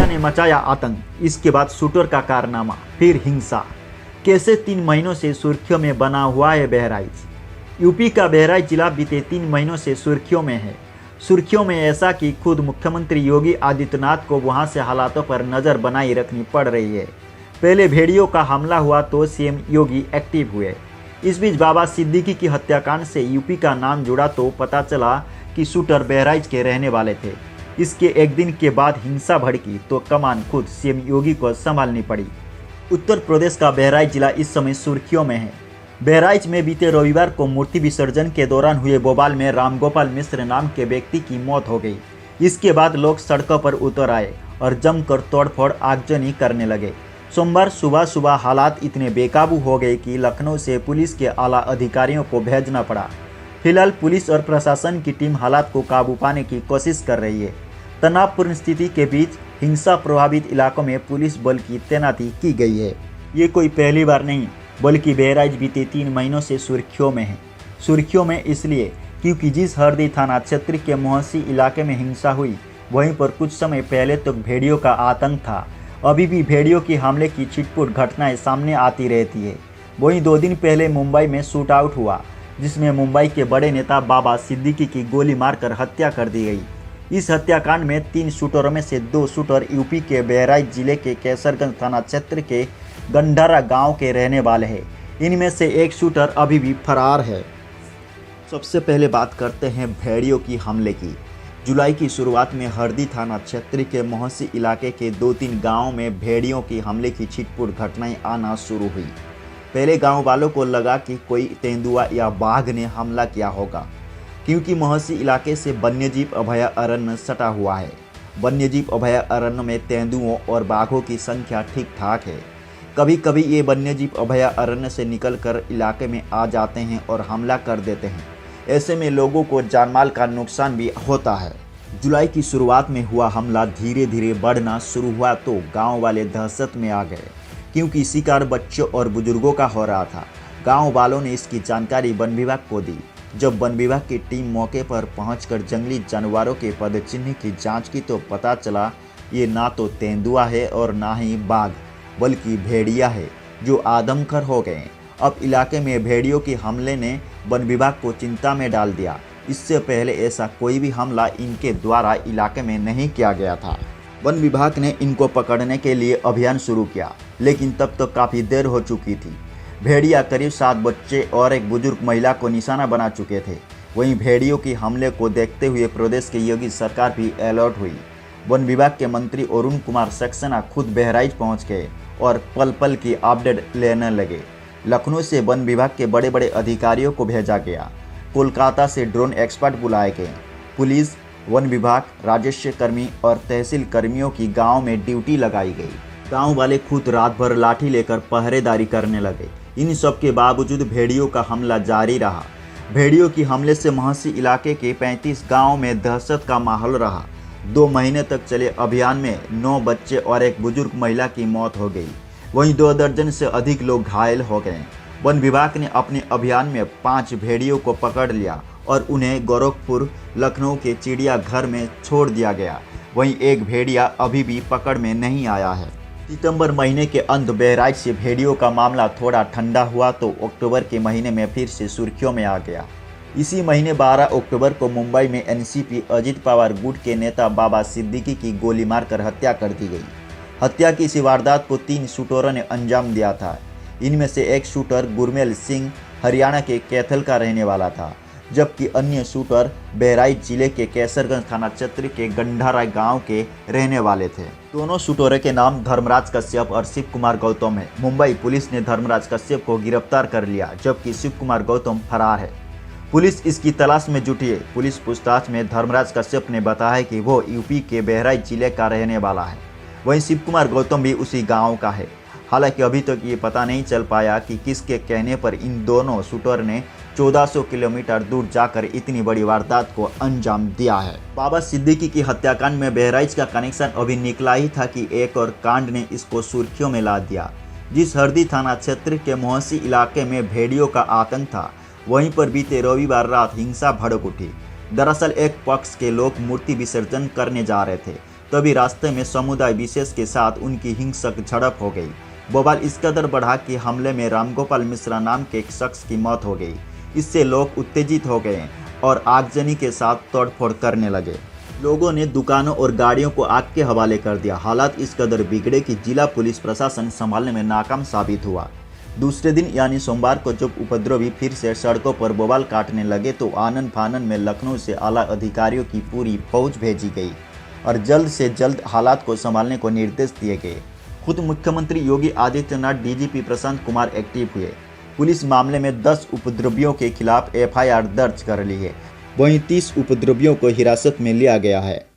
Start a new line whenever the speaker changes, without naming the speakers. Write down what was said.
भेड़िया ने मचाया आतंक, इसके बाद शूटर का कारनामा, फिर हिंसा। कैसे 3 महीनों से सुर्खियों में बना हुआ है बहराइच। यूपी का बहराइच जिला बीते 3 महीनों से सुर्खियों में है। सुर्खियों में ऐसा कि खुद मुख्यमंत्री योगी आदित्यनाथ को वहां से हालातों पर नजर बनाए रखनी पड़ रही है। पहले भेड़ियों का हमला हुआ तो सीएम योगी एक्टिव हुए। इस बीच बाबा सिद्दीकी की हत्याकांड से यूपी का नाम जुड़ा तो पता चला कि शूटर बहराइच के रहने वाले थे। इसके एक दिन के बाद हिंसा भड़की तो कमान खुद सीएम योगी को संभालनी पड़ी। उत्तर प्रदेश का बहराइच जिला इस समय सुर्खियों में है। बहराइच में बीते रविवार को मूर्ति विसर्जन के दौरान हुए बवाल में रामगोपाल मिश्र नाम के व्यक्ति की मौत हो गई। इसके बाद लोग सड़कों पर उतर आए और जमकर तोड़फोड़ आगजनी करने लगे। सोमवार सुबह सुबह हालात इतने बेकाबू हो गए कि लखनऊ से पुलिस के आला अधिकारियों को भेजना पड़ा। फिलहाल पुलिस और प्रशासन की टीम हालात को काबू पाने की कोशिश कर रही है। तनावपूर्ण स्थिति के बीच हिंसा प्रभावित इलाकों में पुलिस बल की तैनाती की गई है। ये कोई पहली बार नहीं, बल्कि बहराइच बीते 3 महीनों से सुर्खियों में है। सुर्खियों में इसलिए क्योंकि जिस हरदी थाना क्षेत्र के मोहसी इलाके में हिंसा हुई, वहीं पर कुछ समय पहले तक भेड़ियों का आतंक था। अभी भी भेड़ियों की हमले की छिटपुट घटनाएं सामने आती रहती है। वहीं 2 दिन पहले मुंबई में शूट आउट हुआ, जिसमें मुंबई के बड़े नेता बाबा सिद्दीकी की गोली मारकर हत्या कर दी गई। इस हत्याकांड में 3 शूटरों में से 2 शूटर यूपी के बहराइच जिले के कैसरगंज थाना क्षेत्र के गंडारा गांव के रहने वाले हैं। इनमें से एक शूटर अभी भी फरार है। सबसे पहले बात करते हैं भेड़ियों की हमले की। जुलाई की शुरुआत में हरदी थाना क्षेत्र के मोहसी इलाके के 2-3 गांवों में भेड़ियों की हमले की छिटपुट घटनाएं आना शुरू हुई। पहले गांव वालों को लगा कि कोई तेंदुआ या बाघ ने हमला किया होगा, क्योंकि मोहसी इलाके से वन्यजीव अभयारण्य सटा हुआ है। वन्यजीव अभयारण्य में तेंदुओं और बाघों की संख्या ठीक ठाक है। कभी कभी ये वन्यजीव अभयारण्य से निकलकर इलाके में आ जाते हैं और हमला कर देते हैं। ऐसे में लोगों को जानमाल का नुकसान भी होता है। जुलाई की शुरुआत में हुआ हमला धीरे धीरे बढ़ना शुरू हुआ तो गांव वाले दहशत में आ गए, क्योंकि शिकार बच्चों और बुजुर्गों का हो रहा था। गांव वालों ने इसकी जानकारी वन विभाग को दी। जब वन विभाग की टीम मौके पर पहुंचकर जंगली जानवरों के पदचिन्ह की जांच की तो पता चला ये ना तो तेंदुआ है और ना ही बाघ, बल्कि भेड़िया है, जो आदमखोर हो गए। अब इलाके में भेड़ियों के हमले ने वन विभाग को चिंता में डाल दिया। इससे पहले ऐसा कोई भी हमला इनके द्वारा इलाके में नहीं किया गया था। वन विभाग ने इनको पकड़ने के लिए अभियान शुरू किया, लेकिन तब तक काफ़ी देर हो चुकी थी। भेड़िया करीब 7 बच्चे और एक बुजुर्ग महिला को निशाना बना चुके थे। वहीं भेड़ियों के हमले को देखते हुए प्रदेश की योगी सरकार भी अलर्ट हुई। वन विभाग के मंत्री अरुण कुमार सक्सेना खुद बहराइच पहुंच गए और पल पल की अपडेट लेने लगे। लखनऊ से वन विभाग के बड़े बड़े अधिकारियों को भेजा गया। कोलकाता से ड्रोन एक्सपर्ट बुलाए गए। पुलिस, वन विभाग, राजस्व कर्मी और तहसील कर्मियों की गांव में ड्यूटी लगाई गई। गांव वाले खुद रात भर लाठी लेकर पहरेदारी करने लगे। इन सब के बावजूद भेड़ियों का हमला जारी रहा। भेड़ियों की हमले से मोहसी इलाके के 35 गाँव में दहशत का माहौल रहा। 2 महीने तक चले अभियान में 9 बच्चे और एक बुजुर्ग महिला की मौत हो गई। वहीं 2 दर्जन से अधिक लोग घायल हो गए। वन विभाग ने अपने अभियान में 5 भेड़ियों को पकड़ लिया और उन्हें गोरखपुर, लखनऊ के चिड़ियाघर में छोड़ दिया गया। वहीं एक भेड़िया अभी भी पकड़ में नहीं आया है। सितंबर महीने के अंत बहराइच से भेड़ियों का मामला थोड़ा ठंडा हुआ तो अक्टूबर के महीने में फिर से सुर्खियों में आ गया। इसी महीने 12 अक्टूबर को मुंबई में एनसीपी अजित पवार गुट के नेता बाबा सिद्दीकी की गोली मारकर हत्या कर दी गई। हत्या की इसी वारदात को 3 शूटरों ने अंजाम दिया था। इनमें से एक शूटर गुरमेल सिंह हरियाणा के कैथल का रहने वाला था, जबकि अन्य शूटर बहराइच जिले के कैसरगंज थाना क्षेत्र के गंडारा गांव के रहने वाले थे। दोनों शूटरों के नाम धर्मराज कश्यप और शिव कुमार गौतम है। मुंबई पुलिस ने धर्मराज कश्यप को गिरफ्तार कर लिया, जबकि शिव कुमार गौतम फरार है। पुलिस इसकी तलाश में जुटी है। पुलिस पूछताछ में धर्मराज कश्यप ने बताया कि वो यूपी के बहराइच जिले का रहने वाला है। वहीं शिव कुमार गौतम भी उसी गांव का है। हालांकि अभी तक ये पता नहीं चल पाया कि किसके कहने पर इन दोनों शूटर ने 1400 किलोमीटर दूर जाकर इतनी बड़ी वारदात को अंजाम दिया है। बाबा सिद्दीकी की हत्याकांड में बहराइच का कनेक्शन अभी निकला ही था कि एक और कांड ने इसको सुर्खियों में ला दिया। जिस हरदी थाना क्षेत्र के मोहसी इलाके में भेड़ियों का आतंक था, वहीं पर बीते रविवार रात हिंसा भड़क उठी। दरअसल एक पक्ष के लोग मूर्ति विसर्जन करने जा रहे थे, तभी रास्ते में समुदाय विशेष के साथ उनकी हिंसक झड़प हो गई। बवाल इस कदर बढ़ा कि हमले में रामगोपाल मिश्रा नाम के एक शख्स की मौत हो गई। इससे लोग उत्तेजित हो गए और आगजनी के साथ तोड़फोड़ करने लगे। लोगों ने दुकानों और गाड़ियों को आग के हवाले कर दिया। हालात इस कदर बिगड़े कि जिला पुलिस प्रशासन संभालने में नाकाम साबित हुआ। दूसरे दिन यानी सोमवार को जब उपद्रवी फिर से सड़कों पर बवाल काटने लगे तो आनन फानन में लखनऊ से आला अधिकारियों की पूरी फौज भेजी गई और जल्द से जल्द हालात को संभालने को निर्देश दिए गए। खुद मुख्यमंत्री योगी आदित्यनाथ, डीजीपी प्रशांत कुमार एक्टिव हुए। पुलिस मामले में 10 उपद्रवियों के खिलाफ एफआईआर दर्ज कर ली है। वहीं 30 उपद्रवियों को हिरासत में लिया गया है।